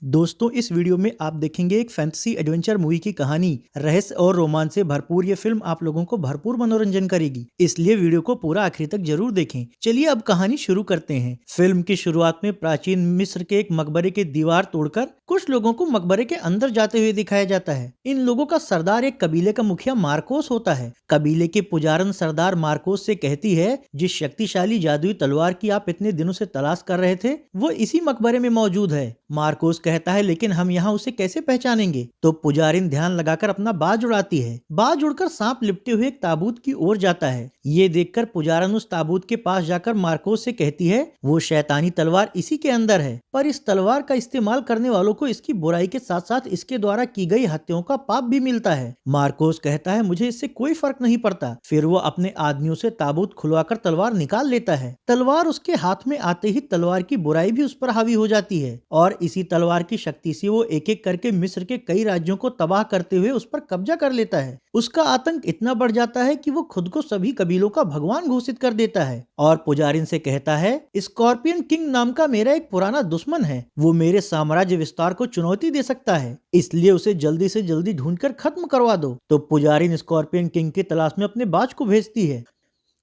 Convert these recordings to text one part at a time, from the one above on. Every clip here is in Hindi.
दोस्तों, इस वीडियो में आप देखेंगे एक फैंटेसी एडवेंचर मूवी की कहानी। रहस्य और रोमांच से भरपूर ये फिल्म आप लोगों को भरपूर मनोरंजन करेगी, इसलिए वीडियो को पूरा आखिर तक जरूर देखें। चलिए अब कहानी शुरू करते हैं। फिल्म की शुरुआत में प्राचीन मिस्र के एक मकबरे की दीवार तोड़कर कुछ लोगों को मकबरे के अंदर जाते हुए दिखाया जाता है। इन लोगों का सरदार एक कबीले का मुखिया मार्कोस होता है। कबीले के पुजारन सरदार मार्कोस से कहती है, जिस शक्तिशाली जादुई तलवार की आप इतने दिनों से तलाश कर रहे थे वो इसी मकबरे में मौजूद है। मार्कोस कहता है, लेकिन हम यहाँ उसे कैसे पहचानेंगे? तो पुजारिन ध्यान लगाकर अपना बाज उड़ाती है। बाज उड़कर सांप लिपटे हुए एक ताबूत की ओर जाता है। ये देखकर पुजारन उस ताबूत के पास जाकर मार्कोस से कहती है, वो शैतानी तलवार इसी के अंदर है, पर इस तलवार का इस्तेमाल करने वालों को इसकी बुराई के साथ साथ इसके द्वारा की गई हत्याओं का पाप भी मिलता है। मार्कोस कहता है, मुझे इससे कोई फर्क नहीं पड़ता। फिर वो अपने आदमियों से ताबूत खुलवाकर तलवार निकाल लेता है। तलवार उसके हाथ में आते ही तलवार की बुराई भी उस पर हावी हो जाती है और इसी तलवार की शक्ति से वो एक एक करके मिस्र के कई राज्यों को तबाह करते हुए उस पर कब्जा कर लेता है। उसका आतंक इतना बढ़ जाता है कि वो खुद को सभी कबीलों का भगवान घोषित कर देता है और पुजारिन से कहता है, स्कॉर्पियन किंग नाम का मेरा एक पुराना दुश्मन है। वो मेरे साम्राज्य विस्तार को चुनौती दे सकता है, इसलिए उसे जल्दी से जल्दी ढूंढकर खत्म करवा दो। तो पुजारिन स्कॉर्पियन किंग की तलाश में अपने बाज को भेजती है।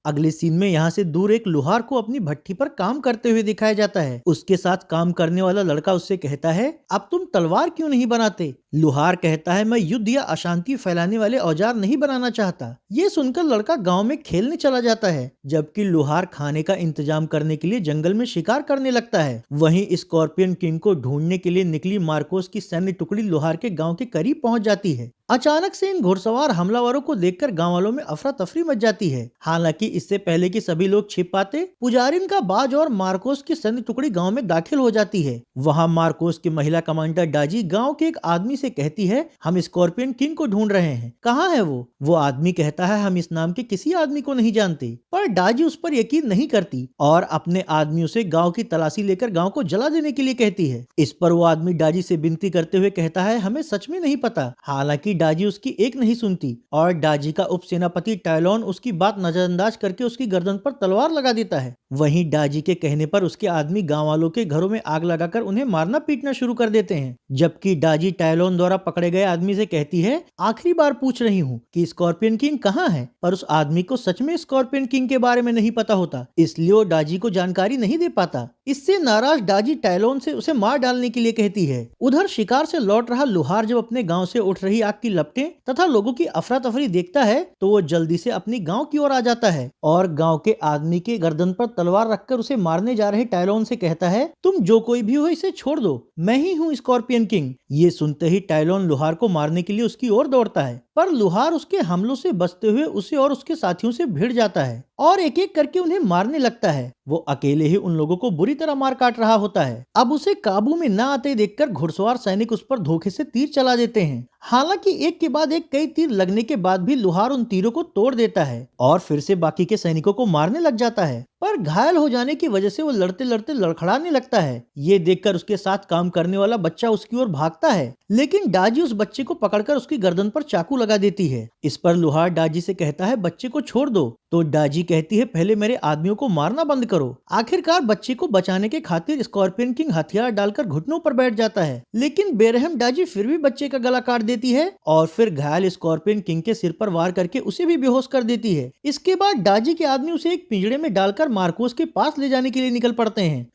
अगले सीन में यहाँ से दूर एक लोहार को अपनी भट्ठी पर काम करते हुए दिखाया जाता है। उसके साथ काम करने वाला लड़का उससे कहता है, अब तुम तलवार क्यों नहीं बनाते? लोहार कहता है, मैं युद्ध या अशांति फैलाने वाले औजार नहीं बनाना चाहता। ये सुनकर लड़का गांव में खेलने चला जाता है, जबकि लोहार खाने का इंतजाम करने के लिए जंगल में शिकार करने लगता है। वहीं स्कॉर्पियन किंग को ढूंढने के लिए निकली मार्कोस की सैन्य टुकड़ी लोहार के गाँव के करीब पहुंच जाती है। अचानक से इन घुड़सवार हमलावरों को देखकर गांव वालों में अफरा तफरी मच जाती है। हालांकि इससे पहले कि सभी लोग छिप पाते, पुजारिन का बाज और मार्कोस की सैन्य टुकड़ी गांव में दाखिल हो जाती है। वहां मार्कोस की महिला कमांडर डाजी गांव के एक आदमी से कहती है, हम स्कॉर्पियन किंग को ढूंढ रहे हैं, कहाँ है वो आदमी कहता है, हम इस नाम के किसी आदमी को नहीं जानते। पर डाजी उस पर यकीन नहीं करती और अपने आदमियों से गाँव की तलाशी लेकर गाँव को जला देने के लिए कहती है। इस पर वो आदमी डाजी से विनती करते हुए कहता है, हमें सच में नहीं पता। हालांकि डाजी उसकी एक नहीं सुनती और डाजी का उप सेनापति टायलॉन उसकी बात नजरअंदाज करके उसकी गर्दन पर तलवार लगा देता है। वहीं डाजी के कहने पर उसके आदमी गांव वालों के घरों में आग लगाकर उन्हें मारना पीटना शुरू कर देते हैं। जबकि डाजी टायलॉन द्वारा पकड़े गए आदमी से कहती है, आखिरी बार पूछ रही हूँ कि स्कॉर्पियन किंग कहाँ है? पर उस आदमी को सच में स्कॉर्पियन किंग के बारे में नहीं पता होता, इसलिए वो डाजी को जानकारी नहीं दे पाता। इससे नाराज डाजी टायलॉन से उसे मार डालने के लिए कहती है। उधर शिकार से लौट रहा लोहार जब अपने गांव से उठ रही आग की लपटें तथा लोगों की अफरा तफरी देखता है तो वो जल्दी से अपनी गांव की ओर आ जाता है और गांव के आदमी के गर्दन पर तलवार रखकर उसे मारने जा रहे टायलॉन से कहता है, तुम जो कोई भी हो इसे छोड़ दो, मैं ही हूँ स्कॉर्पियन किंग। ये सुनते ही टायलॉन लोहार को मारने के लिए उसकी ओर दौड़ता है, पर लोहार उसके हमलों से बचते हुए उसे और उसके साथियों से भिड़ जाता है और एक एक करके उन्हें मारने लगता है। वो अकेले ही उन लोगों को बुरी तरह मार काट रहा होता है। अब उसे काबू में न आते देखकर घुड़सवार सैनिक उस पर धोखे से तीर चला देते हैं। हालांकि एक के बाद एक कई तीर लगने के बाद भी लोहार उन तीरों को तोड़ देता है और फिर से बाकी के सैनिकों को मारने लग जाता है। पर घायल हो जाने की वजह से वो लड़ते लड़ते लड़खड़ाने लगता है। ये देखकर उसके साथ काम करने वाला बच्चा उसकी ओर भागता है, लेकिन डाजी उस बच्चे को पकड़कर उसकी गर्दन पर चाकू लगा देती है। इस पर लोहार डाजी से कहता है, बच्चे को छोड़ दो। तो डाजी कहती है, पहले मेरे आदमियों को मारना बंद करो। आखिरकार बच्चे को बचाने के खातिर स्कॉर्पियन किंग हथियार डालकर घुटनों पर बैठ जाता है, लेकिन बेरहम डाजी फिर भी बच्चे का गला काट देती है और फिर घायल स्कॉर्पियन किंग के सिर पर वार करके उसे भी बेहोश कर देती है। इसके बाद डाजी के आदमी उसे एक पिंजड़े में डालकर मार्कोस के पास ले जाने के लिए निकल पड़ते हैं।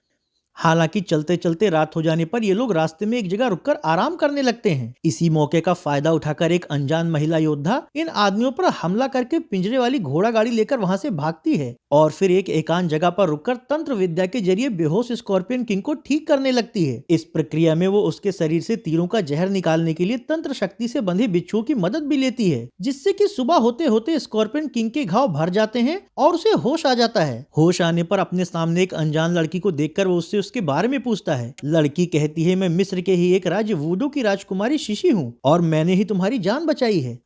हालांकि चलते चलते रात हो जाने पर ये लोग रास्ते में एक जगह रुककर आराम करने लगते हैं। इसी मौके का फायदा उठाकर एक अनजान महिला योद्धा इन आदमियों पर हमला करके पिंजरे वाली घोड़ा गाड़ी लेकर वहां से भागती है और फिर एक एकांत जगह पर रुककर तंत्र विद्या के जरिए बेहोश स्कॉर्पियन किंग को ठीक करने लगती है। इस प्रक्रिया में वो उसके शरीर से तीरों का जहर निकालने के लिए तंत्र शक्ति से बंधे बिच्छुओं की मदद भी लेती है, जिससे कि सुबह होते होते स्कॉर्पियन किंग के घाव भर जाते हैं और उसे होश आ जाता है। होश आने पर अपने सामने एक अनजान लड़की को देखकर वो उससे उसके बारे में पूछता है। लड़की कहती है, मैं मिस्र के ही एक राज्य वुडू की राजकुमारी शिशी हूँ और मैंने ही तुम्हारी जान बचाई है।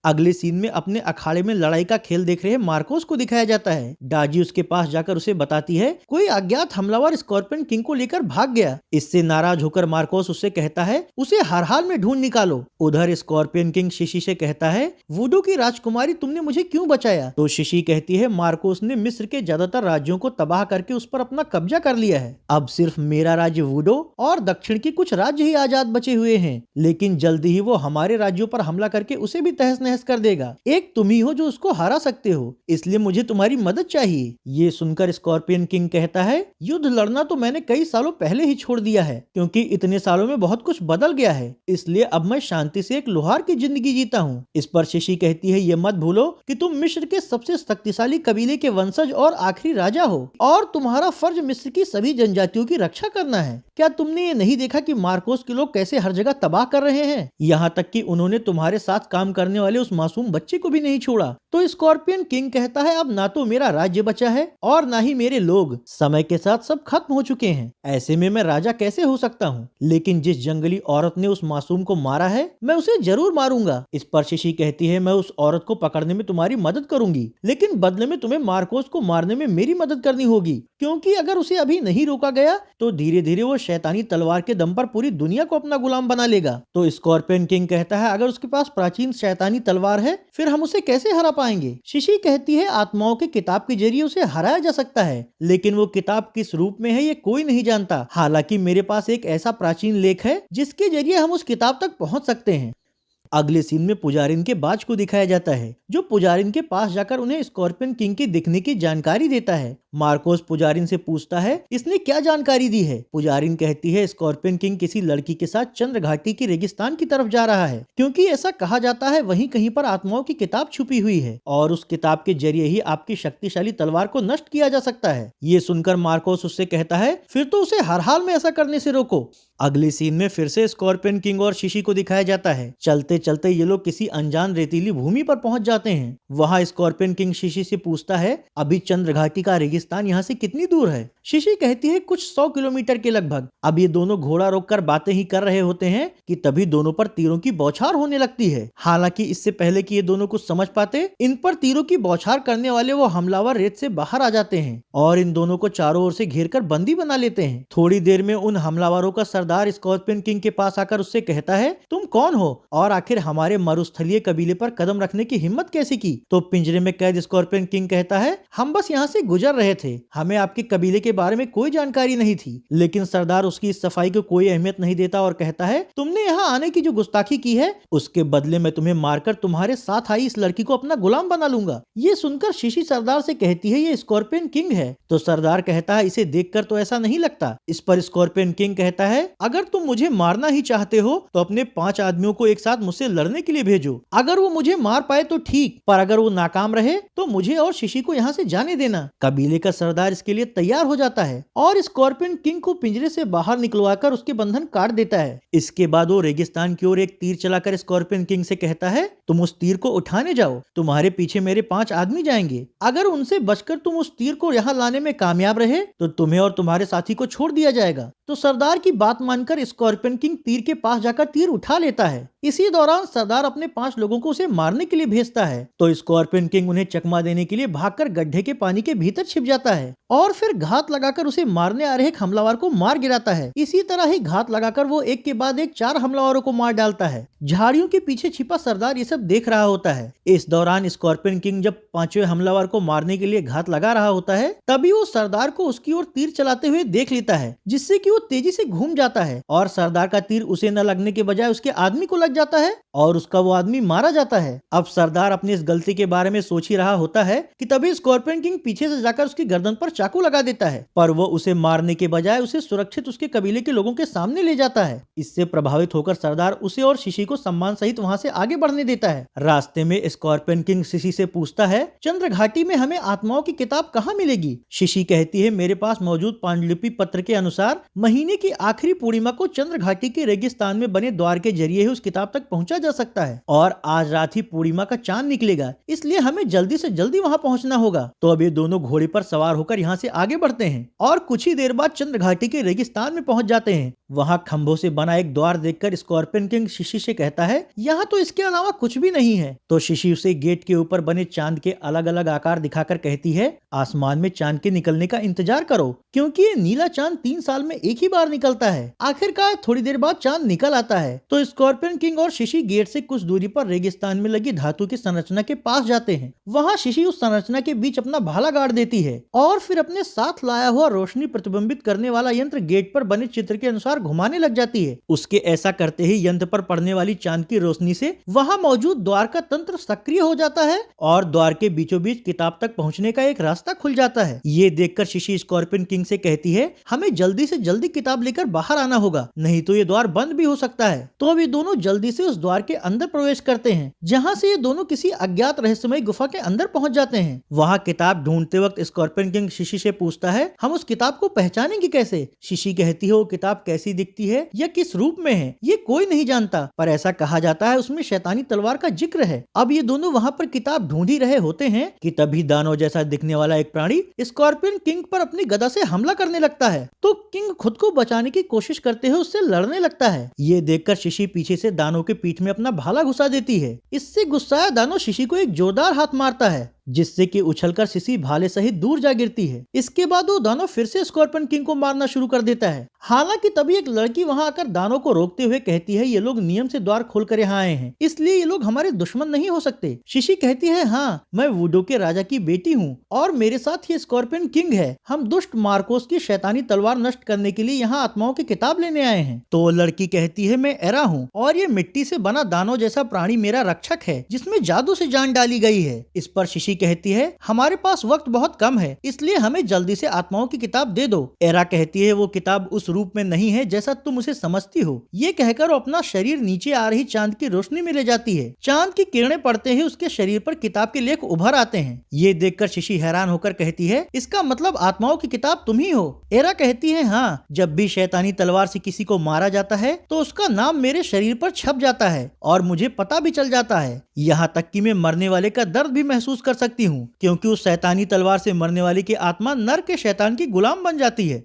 अगले सीन में अपने अखाड़े में लड़ाई का खेल देख रहे मार्कोस को दिखाया जाता है। डाजी उसके पास जाकर उसे बताती है कोई अज्ञात हमलावर स्कॉर्पियन किंग को लेकर भाग गया। इससे नाराज होकर मार्कोस उससे कहता है उसे हर हाल में ढूंढ निकालो। उधर स्कॉर्पियन किंग शिशी से कहता है वुडू की राजकुमारी तुमने मुझे क्यों बचाया? तो शिशी कहती है मार्कोस ने मिस्र के ज्यादातर राज्यों को तबाह करके उस पर अपना कब्जा कर लिया है। अब सिर्फ मेरा राज्य वुडो और दक्षिण के कुछ राज्य ही आजाद बचे हुए हैं, लेकिन जल्दी ही वो हमारे राज्यों पर हमला करके उसे भी तहस नहस कर देगा। एक तुम ही हो जो उसको हरा सकते हो, इसलिए मुझे तुम्हारी मदद चाहिए। ये सुनकर स्कॉर्पियन किंग कहता है युद्ध लड़ना तो मैंने कई सालों पहले ही छोड़ दिया है, क्योंकि इतने सालों में बहुत कुछ बदल गया है। इसलिए अब मैं शांति से एक लोहार की जिंदगी जीता हूँ। इस पर शिशी कहती है ये मत भूलो कि तुम मिस्र के सबसे शक्तिशाली कबीले के वंशज और आखिरी राजा हो, और तुम्हारा फर्ज मिस्र की सभी जनजातियों की रक्षा करना है। क्या तुमने ये नहीं देखा कि मार्कोस के लोग कैसे हर जगह तबाह कर रहे हैं? यहाँ तक कि उन्होंने तुम्हारे साथ काम करने वाले उस मासूम बच्चे को भी नहीं छोड़ा। तो स्कॉर्पियन किंग कहता है अब ना तो मेरा राज्य बचा है और ना ही मेरे लोग। समय के साथ सब खत्म हो चुके हैं। ऐसे में मैं राजा कैसे हो सकता हूँ? लेकिन जिस जंगली औरत ने उस मासूम को मारा है मैं उसे जरूर मारूंगा। इस पर शिशी कहती है मैं उस औरत को पकड़ने में तुम्हारी मदद करूंगी, लेकिन बदले में तुम्हें मार्कोस को मारने में मेरी मदद करनी होगी, क्योंकि अगर उसे अभी नहीं रोका गया तो धीरे धीरे वो शैतानी तलवार के दम पर पूरी दुनिया को अपना गुलाम बना लेगा। तो स्कॉर्पियन किंग कहता है अगर उसके पास प्राचीन शैतानी तलवार है फिर हम उसे कैसे हरा पाएंगे? शिशी कहती है आत्माओं की किताब के जरिए उसे हराया जा सकता है, लेकिन वो किताब किस रूप में है ये कोई नहीं जानता। हालांकि मेरे पास एक ऐसा प्राचीन लेख है जिसके जरिए हम उस किताब तक पहुंच सकते हैं। अगले सीन में पुजारिन के बाज को दिखाया जाता है, जो पुजारिन के पास जाकर उन्हें स्कॉर्पियन किंग के दिखने की जानकारी देता है। मार्कोस पुजारिन से पूछता है इसने क्या जानकारी दी है? पुजारिन कहती है स्कॉर्पियन किंग किसी लड़की के साथ चंद्र घाटी की रेगिस्तान की तरफ जा रहा है, क्योंकि ऐसा कहा जाता है वहीं कहीं पर आत्माओं की किताब छुपी हुई है और उस किताब के जरिए ही आपकी शक्तिशाली तलवार को नष्ट किया जा सकता है। ये सुनकर मार्कोस उससे कहता है फिर तो उसे हर हाल में ऐसा करने से रोको। अगले सीन में फिर से स्कॉर्पियन किंग और शिशी को दिखाया जाता है। चलते चलते ये लोग किसी अनजान रेतीली भूमि पर पहुंच जाते हैं। वहां स्कॉर्पियन किंग शिशी से पूछता है अभी चंद्र घाटी का रेगिस्तान यहाँ से कितनी दूर है? शिशी कहती है कुछ 100 किलोमीटर के लगभग। अब ये दोनों घोड़ा रोककर बातें ही कर रहे होते हैं कि तभी दोनों पर तीरों की बौछार होने लगती है। हालांकि इससे पहले कि ये दोनों कुछ समझ पाते, इन पर तीरों की बौछार करने वाले वो हमलावर रेत से बाहर आ जाते हैं और इन दोनों को चारों ओर से घेरकर बंदी बना लेते हैं। थोड़ी देर में उन हमलावरों का सरदार स्कॉर्पियन किंग के पास आकर उससे कहता है तुम कौन हो और आखिर हमारे मरुस्थलीय कबीले पर कदम रखने की हिम्मत कैसे की? तो पिंजरे में कैद स्कॉर्पियन किंग कहता है हम बस यहाँ से गुजर रहे थे, हमें आपके कबीले के बारे में कोई जानकारी नहीं थी। लेकिन सरदार उसकी इस सफाई को कोई अहमियत नहीं देता और कहता है तुमने यहाँ आने की जो गुस्ताखी की है उसके बदले में तुम्हें मारकर तुम्हारे साथ आई इस लड़की को अपना गुलाम बना लूंगा। ये सुनकर शिशी सरदार से कहती है ये स्कॉर्पियन किंग है। तो सरदार कहता है इसे देखकर तो ऐसा नहीं लगता। इस पर स्कॉर्पियन किंग कहता है अगर तुम मुझे मारना ही चाहते हो तो अपने 5 आदमियों को एक साथ मुझसे लड़ने के लिए भेजो। अगर वो मुझे मार पाए तो ठीक, पर अगर वो नाकाम रहे तो मुझे और शिशी को यहाँ से जाने देना। कबीले का सरदार इसके लिए तैयार हो जाता है और स्कॉर्पियन किंग को पिंजरे से बाहर निकलवाकर उसके बंधन काट देता है। इसके बाद वो रेगिस्तान की ओर एक तीर चलाकर स्कॉर्पियन किंग से कहता है तुम उस तीर को उठाने जाओ, तुम्हारे पीछे मेरे 5 आदमी जाएंगे। अगर उनसे बचकर तुम उस तीर को यहाँ लाने में कामयाब रहे तो तुम्हें और तुम्हारे साथी को छोड़ दिया जाएगा। तो सरदार की बात मानकर स्कॉर्पियन किंग तीर के पास जाकर तीर उठा लेता है। इसी दौरान सरदार अपने 5 लोगों को उसे मारने के लिए भेजता है। तो स्कॉर्पियन किंग उन्हें चकमा देने के लिए भागकर गड्ढे के पानी के भीतर छिप जाता है और फिर घात लगाकर उसे मारने आ रहे हमलावर को मार गिराता है। इसी तरह ही घात लगाकर वो एक के बाद एक 4 हमलावरों को मार डालता है। झाड़ियों के पीछे छिपा सरदार ये सब देख रहा होता है। इस दौरान स्कॉर्पियन किंग जब 5वें हमलावर को मारने के लिए घात लगा रहा होता है तभी वो सरदार को उसकी ओर तीर चलाते हुए देख लेता है, जिससे कि वो तेजी से घूम जाता है और सरदार का तीर उसे न लगने के बजाय उसके आदमी को लग जाता है और उसका वो आदमी मारा जाता है। अब सरदार अपनी इस गलती के बारे में सोच ही रहा होता है कि तभी स्कॉर्पियन किंग पीछे से जाकर उसकी गर्दन पर चाकू लगा देता है, पर वो उसे मारने के बजाय उसे सुरक्षित उसके कबीले के लोगों के सामने ले जाता है। इससे प्रभावित होकर सरदार उसे और शिशी को सम्मान सहित वहां से आगे बढ़ने देता है। रास्ते में स्कॉर्पियन किंग शिशी से पूछता है चंद्र घाटी में हमें आत्माओं की किताब कहाँ मिलेगी? शिशी कहती है मेरे पास मौजूद पांडुलिपि पत्र के अनुसार महीने की आखिरी पूर्णिमा को चंद्र घाटी के रेगिस्तान में बने द्वार के जरिए ही उस किताब किताब तक पहुंचा जा सकता है और आज रात ही पूर्णिमा का चांद निकलेगा, इसलिए हमें जल्दी से जल्दी वहां पहुंचना होगा। तो अब ये दोनों घोड़े पर सवार होकर यहाँ से आगे बढ़ते हैं और कुछ ही देर बाद चंद्र घाटी के रेगिस्तान में पहुंच जाते हैं। वहां खंभों से बना एक द्वार देखकर स्कॉर्पियन किंग शिशी से कहता है, यहाँ तो इसके अलावा कुछ भी नहीं है। तो शिशी उसे गेट के ऊपर बने चांद के अलग अलग आकार दिखाकर कहती है, आसमान में चांद के निकलने का इंतजार करो, क्योंकि ये नीला चांद 3 साल में एक ही बार निकलता है। आखिरकार थोड़ी देर बाद चांद निकल आता है। तो स्कॉर्पियन किंग और शिशी गेट से कुछ दूरी पर रेगिस्तान में लगी धातु की संरचना के पास जाते हैं। वहाँ शिशी उस संरचना के बीच अपना भाला गाड़ देती है और फिर अपने साथ लाया हुआ रोशनी प्रतिबिंबित करने वाला यंत्र गेट पर बने चित्र के अनुसार घुमाने लग जाती है। उसके ऐसा करते ही यंत्र पर पड़ने वाली चांद की रोशनी से वहाँ मौजूद द्वार का तंत्र सक्रिय हो जाता है और द्वार के बीचों बीच किताब तक पहुँचने का एक रास्ता खुल जाता है। ये देखकर शिशी स्कॉर्पियन किंग से कहती है, हमें जल्दी से जल्दी किताब लेकर बाहर आना होगा, नहीं तो ये द्वार बंद भी हो सकता है। तो अब ये दोनों जल्दी से उस द्वार के अंदर प्रवेश करते हैं, जहाँ से ये दोनों किसी अज्ञात रहस्यमय गुफा के अंदर पहुँच जाते हैं। वहाँ किताब ढूंढते वक्त स्कॉर्पियन किंग शिशी से पूछता है, हम उस किताब को पहचानेंगे कैसे? शिशी कहती है, वो किताब कैसी दिखती है या किस रूप में है ये कोई नहीं जानता, पर ऐसा कहा जाता है उसमें शैतानी तलवार का जिक्र है। अब ये दोनों वहाँ पर किताब ढूंढ ही रहे होते हैं कि तभी दानव जैसा दिखने वाला एक प्राणी स्कॉर्पियन किंग पर अपनी गदा से हमला करने लगता है। तो किंग खुद को बचाने की कोशिश करते हुए उससे लड़ने लगता है। ये देखकर शिशी पीछे से दानव के पीठ में अपना भाला घुसा देती है। इससे गुस्साया दानव शिशी को एक जोरदार हाथ मारता है, जिससे कि उछलकर शिशी भाले सहित दूर जा गिरती है। इसके बाद वो दानव फिर से स्कॉर्पियन किंग को मारना शुरू कर देता है। हालांकि तभी एक लड़की वहां आकर दानव को रोकते हुए कहती है, ये लोग नियम से द्वार खोलकर यहाँ आए हैं, इसलिए ये लोग हमारे दुश्मन नहीं हो सकते। शिशी कहती है, हाँ, मैं वुडो के राजा की बेटी हूँ और मेरे साथ ये स्कॉर्पियन किंग है। हम दुष्ट मार्कोस की शैतानी तलवार नष्ट करने के लिए यहाँ आत्माओं की किताब लेने आए हैं। तो लड़की कहती है, मैं एरा हूँ और ये मिट्टी से बना दानव जैसा प्राणी मेरा रक्षक है, जिसमें जादू से जान डाली गई है। इस पर शिशी कहती है, हमारे पास वक्त बहुत कम है, इसलिए हमें जल्दी से आत्माओं की किताब दे दो। एरा कहती है, वो किताब उस रूप में नहीं है जैसा तुम उसे समझती हो। ये कहकर वो अपना शरीर नीचे आ रही चांद की रोशनी में ले जाती है। चांद की किरणें पड़ते ही उसके शरीर पर किताब के लेख उभर आते हैं। ये देखकर शिशी हैरान होकर कहती है, इसका मतलब आत्माओं की किताब तुम ही हो। एरा कहती है, हाँ, जब भी शैतानी तलवार से किसी को मारा जाता है तो उसका नाम मेरे शरीर पर छप जाता है और मुझे पता भी चल जाता है। यहाँ तक कि मैं मरने वाले का दर्द भी महसूस कर सकती हूँ, क्योंकि उस शैतानी तलवार से मरने वाले की आत्मा नर के शैतान की गुलाम बन जाती है।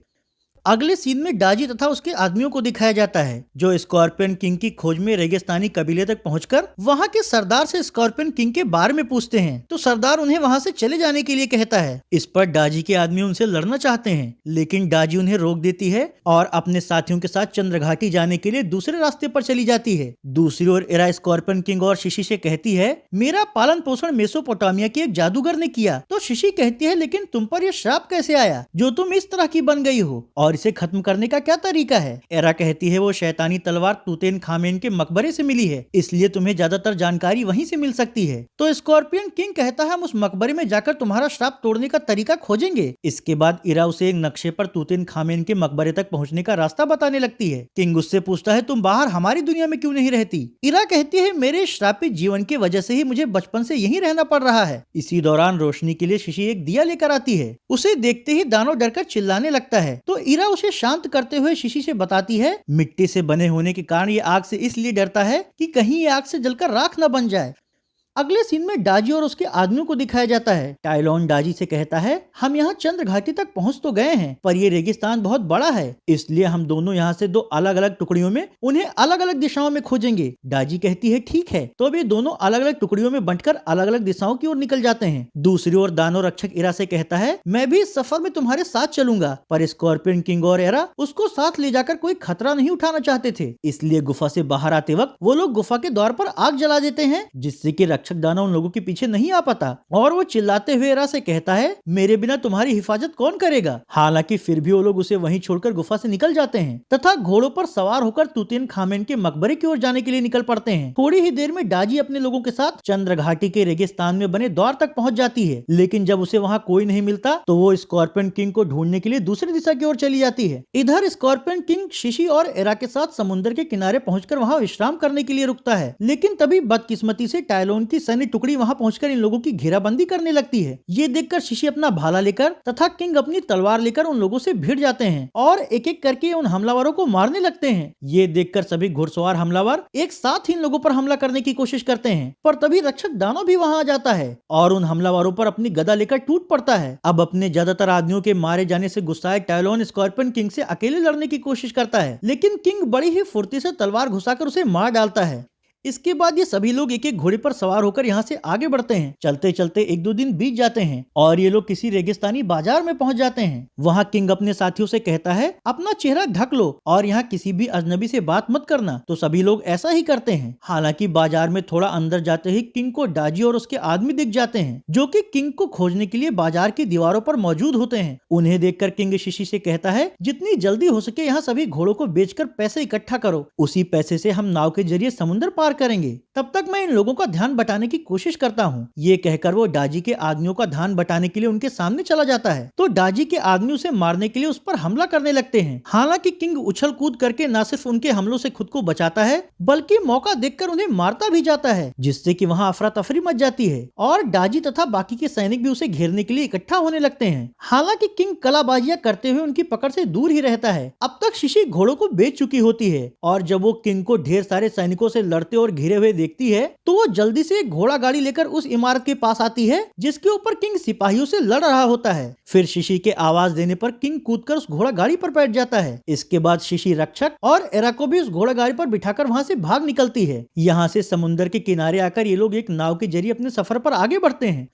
अगले सीन में डाजी तथा उसके आदमियों को दिखाया जाता है, जो स्कॉर्पियन किंग की खोज में रेगिस्तानी कबीले तक पहुंचकर वहां के सरदार से स्कॉर्पियन किंग के बारे में पूछते हैं। तो सरदार उन्हें वहां से चले जाने के लिए कहता है। इस पर डाजी के आदमी उनसे लड़ना चाहते हैं, लेकिन डाजी उन्हें रोक देती है और अपने साथियों के साथ चंद्रघाटी जाने के लिए दूसरे रास्ते पर चली जाती है। दूसरी ओर एरा स्कॉर्पियन किंग और शिशी से कहती है, मेरा पालन पोषण मेसोपोटामिया के एक जादूगर ने किया। तो शिशी कहती है, लेकिन तुम पर यह श्राप कैसे आया जो तुम इस तरह की बन गई हो, और इसे खत्म करने का क्या तरीका है? एरा कहती है, वो शैतानी तलवार तूतेनखामेन के मकबरे से मिली है, इसलिए तुम्हें ज्यादातर जानकारी वहीं से मिल सकती है। तो स्कॉर्पियन किंग कहता है, हम उस मकबरे में जाकर तुम्हारा श्राप तोड़ने का तरीका खोजेंगे। इसके बाद इरा उसे एक नक्शे पर तूतेनखामेन के मकबरे तक पहुंचने का रास्ता बताने लगती है। किंग उससे पूछता है, तुम बाहर हमारी दुनिया में क्यों नहीं रहती? इरा कहती है, मेरे श्रापित जीवन की वजह से ही मुझे बचपन से यहीं रहना पड़ रहा है। इसी दौरान रोशनी के लिए शिशी एक दिया लेकर आती है। उसे देखते ही दानव डरकर चिल्लाने लगता है। तो इरा उसे शांत करते हुए शिशी से बताती है, मिट्टी से बने होने के कारण ये आग से इसलिए डरता है कि कहीं ये आग से जलकर राख न बन जाए। अगले सीन में डाजी और उसके आदमियों को दिखाया जाता है। टाइलॉन डाजी से कहता है, हम यहाँ चंद्र घाटी तक पहुँच तो गए हैं, पर ये रेगिस्तान बहुत बड़ा है, इसलिए हम दोनों यहाँ से 2 अलग अलग टुकड़ियों में उन्हें अलग अलग दिशाओं में खोजेंगे। डाजी कहती है, ठीक है। तो वे दोनों अलग अलग टुकड़ियों में बंटकर अलग अलग दिशाओं की ओर निकल जाते हैं। दूसरी ओर दानव रक्षक इरा से कहता है, मैं भी इस सफर में तुम्हारे साथ चलूंगा, पर स्कॉर्पियन किंग और एरा उसको साथ ले जाकर कोई खतरा नहीं उठाना चाहते थे, इसलिए गुफा से बाहर आते वक्त वो लोग गुफा के द्वार पर आग जला देते हैं, जिससे कि रक्षक दानव उन लोगों के पीछे नहीं आ पाता और वो चिल्लाते हुए एरा से कहता है, मेरे बिना तुम्हारी हिफाजत कौन करेगा? हालांकि फिर भी वो लोग उसे वहीं छोड़कर गुफा से निकल जाते हैं तथा घोड़ों पर सवार होकर तूतेनखामेन के मकबरे की ओर जाने के लिए निकल पड़ते हैं। थोड़ी ही देर में डाजी अपने लोगों के साथ चंद्र घाटी के रेगिस्तान में बने द्वार तक पहुंच जाती है, लेकिन जब उसे वहां कोई नहीं मिलता तो वो स्कॉर्पियन किंग को ढूंढने के लिए दूसरी दिशा की ओर चली जाती है। इधर स्कॉर्पियन किंग शिशी और एरा के साथ समुद्र के किनारे पहुंचकर वहां विश्राम करने के लिए रुकता है, लेकिन तभी बदकिस्मती से टाइलोन की सैन्य टुकड़ी वहां पहुंचकर इन लोगों की घेराबंदी करने लगती है। ये देखकर शिशी अपना भाला लेकर तथा किंग अपनी तलवार लेकर उन लोगों से भिड़ जाते हैं और एक एक करके उन हमलावरों को मारने लगते हैं। ये देखकर सभी घुड़सवार हमलावर एक साथ इन लोगों पर हमला करने की कोशिश करते हैं, पर तभी रक्षक दानव भी वहां आ जाता है और उन हमलावरों पर अपनी गदा लेकर टूट पड़ता है। अब अपने ज्यादातर आदमियों के मारे जाने से गुस्साए टायलोन स्कॉर्पियन किंग से अकेले लड़ने की कोशिश करता है, लेकिन किंग बड़ी ही फुर्ती से तलवार घुसाकर उसे मार डालता है। इसके बाद ये सभी लोग एक एक घोड़े पर सवार होकर यहाँ से आगे बढ़ते हैं। चलते चलते एक दो दिन बीत जाते हैं और ये लोग किसी रेगिस्तानी बाजार में पहुंच जाते हैं। वहाँ किंग अपने साथियों से कहता है अपना चेहरा ढक लो और यहाँ किसी भी अजनबी से बात मत करना। तो सभी लोग ऐसा ही करते हैं। हालांकि बाजार में थोड़ा अंदर जाते ही किंग को डाजी और उसके आदमी दिख जाते हैं, जो कि किंग को खोजने के लिए बाजार की दीवारों पर मौजूद होते हैं। उन्हें देखकर किंग शिशी से कहता है जितनी जल्दी हो सके यहाँ सभी घोड़ों को बेचकर पैसे इकट्ठा करो, उसी पैसे से हम नाव के जरिए समुद्र पार करेंगे। तब तक मैं इन लोगों का ध्यान बटाने की कोशिश करता हूँ। ये कहकर वो डाजी के आदमियों का ध्यान बटाने के लिए उनके सामने चला जाता है, तो डाजी के आदमी उसे मारने के लिए उस पर हमला करने लगते हैं। हालांकि किंग उछल कूद करके न सिर्फ उनके हमलों से खुद को बचाता है, बल्कि मौका देखकर उन्हें मारता भी जाता है, जिससे कि वहाँ अफरा तफरी मच जाती है और डाजी तथा बाकी के सैनिक भी उसे घेरने के लिए इकट्ठा होने लगते हैं। हालांकि किंग कलाबाजियां करते हुए उनकी पकड़ से दूर ही रहता है। अब तक शिशी घोड़ों को बेच चुकी होती है और जब वो किंग को ढेर सारे सैनिकों से लड़ते और घिरे हुए देखती है तो वो जल्दी से एक घोड़ा गाड़ी लेकर उस इमारत के पास आती है जिसके ऊपर किंग सिपाहियों से लड़ रहा होता है। फिर शिशी के आवाज देने पर किंग कूदकर उस घोड़ा गाड़ी पर बैठ जाता है। इसके बाद शिशी रक्षक और एरा को भी उस घोड़ा गाड़ी पर बिठाकर वहाँ से भाग निकलती है। यहाँ से समुद्र के किनारे आकर ये लोग एक नाव के जरिए अपने सफर पर आगे बढ़ते हैं।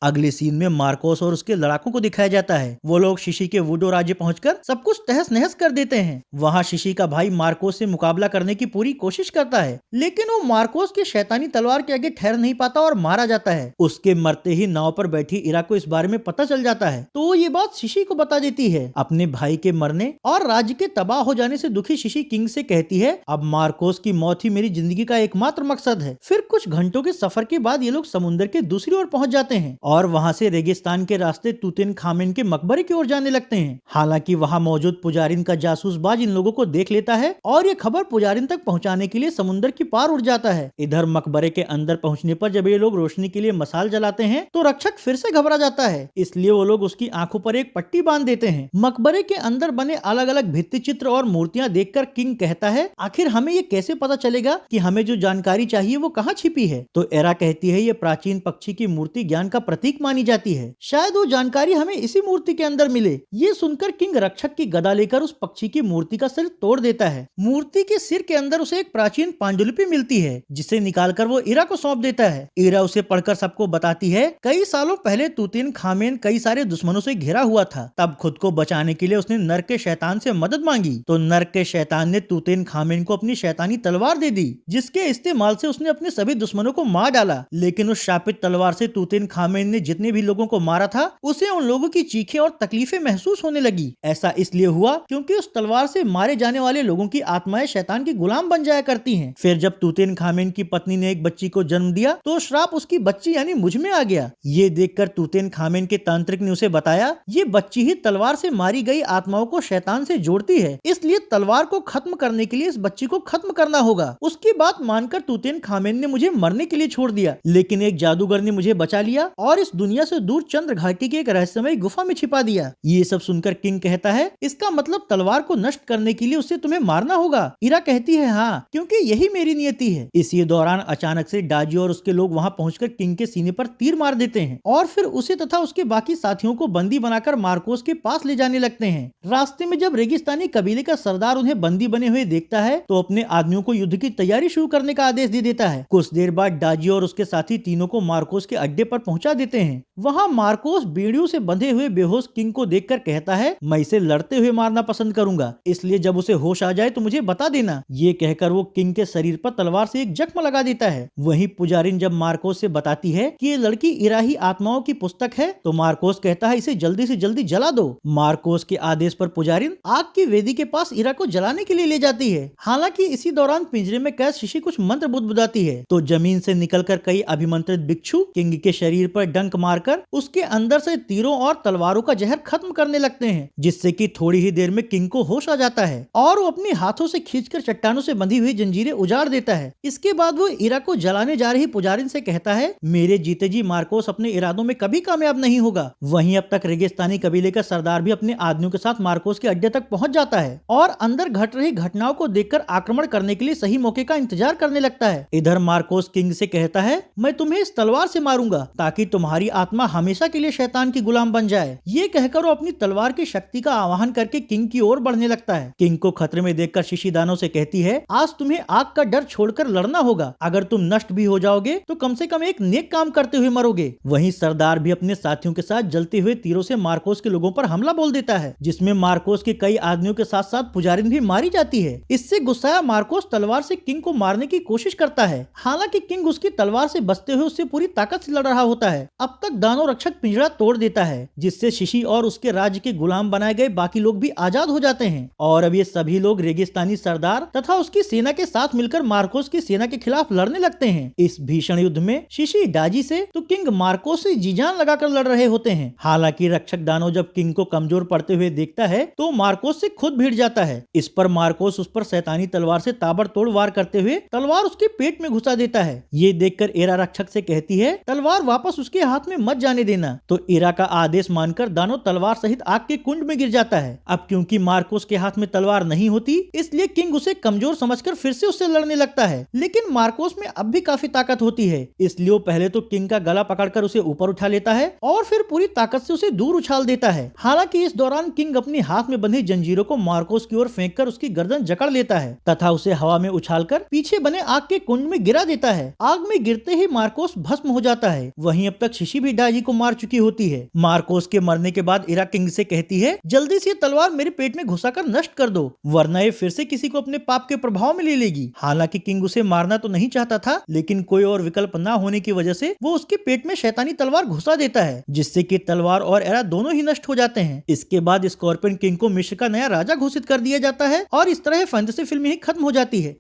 अगले सीन में मार्कोस और उसके लड़ाकों को दिखाया जाता है। वो लोग शिशी के वुडो राज्य पहुंचकर सब कुछ तहस नहस कर देते हैं। वहाँ शिशी का भाई मार्कोस से मुकाबला करने की पूरी कोशिश करता है, लेकिन वो मार्कोस की शैतानी तलवार के आगे ठहर नहीं पाता और मारा जाता है। उसके मरते ही नाव पर बैठी इरा को इस बारे में पता चल जाता है, तो वो ये बात शिशी को बता देती है। अपने भाई के मरने और राज्य के तबाह हो जाने से दुखी शिशी किंग से कहती है अब मार्कोस की मौत ही मेरी जिंदगी का एकमात्र मकसद है। फिर कुछ घंटों के सफर के बाद ये लोग समुद्र के दूसरी ओर पहुंच जाते हैं और वहां से रेगिस्तान के रास्ते तूतनखामेन के मकबरे की ओर जाने लगते हैं। हालांकि वहां मौजूद पुजारिन का जासूसबाज इन लोगों को देख लेता है और ये खबर पुजारिन तक पहुंचाने के लिए समुद्र की पार उड़ जाता है। इधर मकबरे के अंदर पहुंचने पर जब ये लोग रोशनी के लिए मसाल जलाते हैं तो रक्षक फिर से घबरा जाता है, इसलिए वो लोग उसकी आंखों पर एक पट्टी बांध देते हैं। मकबरे के अंदर बने अलग अलग भित्ति चित्र और मूर्तियां देखकर किंग कहता है आखिर हमें ये कैसे पता चलेगा कि हमें जो जानकारी चाहिए वो कहाँ छिपी है। तो एरा कहती है ये प्राचीन पक्षी की मूर्ति ज्ञान का प्रतीक मानी जाती है, शायद वो जानकारी हमें इसी मूर्ति के अंदर मिले। ये सुनकर किंग रक्षक की गदा लेकर उस पक्षी की मूर्ति का सिर तोड़ देता है। मूर्ति के सिर के अंदर उसे एक प्राचीन पांडुलिपि मिलती है, जिसे निकालकर वो इरा को सौंप देता है। इरा उसे पढ़कर सबको बताती है कई सालों पहले तूतनखामेन कई सारे दुश्मनों से घिरा हुआ था, तब खुद को बचाने के लिए उसने नर्क के शैतान से मदद मांगी, तो नर्क के शैतान ने तूतनखामेन को अपनी शैतानी तलवार दे दी, जिसके इस्तेमाल से उसने अपने सभी दुश्मनों को मार डाला। लेकिन उस शापित तलवार से तूतनखामेन ने जितने भी लोगों को मारा था उसे उन लोगों की चीखें और तकलीफें महसूस होने लगी। ऐसा इसलिए हुआ क्योंकि उस तलवार से मारे जाने वाले लोगों की आत्माएं शैतान की गुलाम बन जाया करती हैं। फिर जब तूतनखामेन की पत्नी ने एक बच्ची को जन्म दिया तो श्राप उसकी बच्ची यानी मुझ में आ गया। ये देखकर तूतनखामेन के तांत्रिक ने उसे बताया ये बच्ची ही तलवार से मारी गई आत्माओं को शैतान से जोड़ती है, इसलिए तलवार को खत्म करने के लिए इस बच्ची को खत्म करना होगा। उसकी बात मानकर तूतनखामेन ने मुझे मरने के लिए छोड़ दिया, लेकिन एक जादूगर ने मुझे बचा लिया और इस दुनिया से दूर चंद्र घाटी की एक रहस्यमय गुफा में छिपा दिया। ये सब सुनकर किंग कहता है इसका मतलब तलवार को नष्ट करने के लिए उसे तुम्हें मारना होगा। इरा कहती है हाँ, क्योंकि यही मेरी नियति है। इसी दौरान अचानक से डाजी और उसके लोग वहां पहुंचकर किंग के सीने पर तीर मार देते हैं और फिर उसे तथा उसके बाकी साथियों को बंदी बनाकर मार्कोस के पास ले जाने लगते हैं। रास्ते में जब रेगिस्तानी कबीले का सरदार उन्हें बंदी बने हुए देखता है तो अपने आदमियों को युद्ध की तैयारी शुरू करने का आदेश दे देता है। कुछ देर बाद डाजी और उसके साथी तीनों को मार्कोस के अड्डे पर पहुंचा देते हैं। वहाँ मार्कोस बेड़ियों से बंधे हुए बेहोश किंग को देखकर कहता है मैं इसे लड़ते हुए मारना पसंद करूंगा, इसलिए जब उसे होश आ जाए तो मुझे बता देना। ये कहकर वो किंग के शरीर पर तलवार से एक जख्म लगा देता है। वहीं पुजारिन जब मार्कोस से बताती है कि ये लड़की इराही आत्माओं की पुस्तक है तो मार्कोस कहता है इसे जल्दी से जल्दी जला दो। मार्कोस के आदेश पर पुजारिन आग की वेदी के पास इरा को जलाने के लिए ले जाती है। हालांकि इसी दौरान पिंजरे में कैद शिशी कुछ मंत्र बुदबुदाती है तो जमीन से निकलकर कई अभिमंत्रित भिक्षु किंग के शरीर पर डंक मारकर उसके अंदर से तीरों और तलवारों का जहर खत्म करने लगते हैं, जिससे कि थोड़ी ही देर में किंग को होश आ जाता है और वो अपने हाथों से खींचकर चट्टानों से बंधी हुई जंजीरें उजाड़ देता है। इसके बाद वो इरा को जलाने जा रही पुजारिन से कहता है, मेरे जीते जी मार्कोस अपने इरादों में कभी कामयाब नहीं होगा। वहीं अब तक रेगिस्तानी कबीले का सरदार भी अपने आदमियों के साथ मार्कोस के अड्डे तक पहुंच जाता है और अंदर घट रही घटनाओं को देखकर आक्रमण करने के लिए सही मौके का इंतजार करने लगता है। इधर मार्कोस किंग से कहता है, मैं तुम्हें इस तलवार से मारूंगा ताकि तुम्हारी आत्मा हमेशा के लिए शैतान की गुलाम बन जाए। ये कहकर वो अपनी तलवार की शक्ति का आवाहन करके किंग की ओर बढ़ने लगता है। किंग को खतरे में देखकर शिशिदानो से कहती है, आज तुम्हें आग का डर छोड़कर लड़ना होगा। अगर तुम नष्ट भी हो जाओगे तो कम से कम एक नेक काम करते हुए मरोगे। वहीं सरदार भी अपने साथियों के साथ जलते हुए तीरों से मार्कोस के लोगों पर हमला बोल देता है, जिसमें मार्कोस के कई आदमियों के साथ साथ पुजारिन भी मारी जाती है। इससे गुस्साया मार्कोस तलवार से किंग को मारने की कोशिश करता है। हालांकि किंग उसकी तलवार से बचते हुए उससे पूरी ताकत से लड़ रहा होता है। अब तक दानव रक्षक पिंजरा तोड़ देता है, जिससे शिशी और उसके राज्य के गुलाम बनाए गए बाकी लोग भी आजाद हो जाते हैं और अब ये सभी लोग रेगिस्तानी सरदार तथा उसकी सेना के साथ मिलकर मार्कोस की सेना के खिलाफ लड़ने लगते हैं। इस भीषण युद्ध में शिशी डाजी से तो किंग मार्कोस से जी जान लगाकर लड़ रहे होते हैं। हालांकि रक्षक दानव जब किंग को कमजोर पड़ते हुए देखता है तो मार्कोस से खुद भिड़ जाता है। इस पर मार्कोस उस पर शैतानी तलवार से ताबड़तोड़ वार करते हुए तलवार उसके पेट में घुसा देता है। ये देखकर एरा रक्षक से कहती है, तलवार वापस उसके हाथ में मत जाने देना। तो एरा का आदेश मानकर दानव तलवार सहित आग के कुंड में गिर जाता है। अब क्योंकि मार्कोस के हाथ में तलवार नहीं होती, इसलिए किंग उसे कमजोर समझकर फिर से उससे लड़ने लगता है। लेकिन मार्कोस में अब भी काफी ताकत होती है, इसलिए वो पहले तो किंग का गला पकड़कर उसे ऊपर उठा लेता है और फिर पूरी ताकत से उसे दूर उछाल देता है। हालांकि इस दौरान किंग अपने हाथ में बंधी जंजीरों को मार्कोस की ओर फेंककर उसकी गर्दन जकड़ लेता है तथा उसे हवा में उछालकर पीछे बने आग के कुंड में गिरा देता है। आग में गिरते ही मार्कोस भस्म हो जाता है। वहीं अब तक शिशी भी डाजी को मार चुकी होती है। मार्कोस के मरने के बाद इरा किंग से कहती है, जल्दी से तलवार मेरे पेट में घुसाकर नष्ट कर दो, वरना ये फिर से किसी को अपने पाप के प्रभाव में ले लेगी। हालांकि किंग उसे मारना तो नहीं चाहता था, लेकिन कोई और विकल्प न होने की वजह से वो उसके पेट में शैतानी तलवार घुसा देता है, जिससे कि तलवार और एरा दोनों ही नष्ट हो जाते हैं। इसके बाद स्कॉर्पियन किंग को मिस्र का नया राजा घोषित कर दिया जाता है और इस तरह फैंटेसी फिल्म ही खत्म हो जाती है।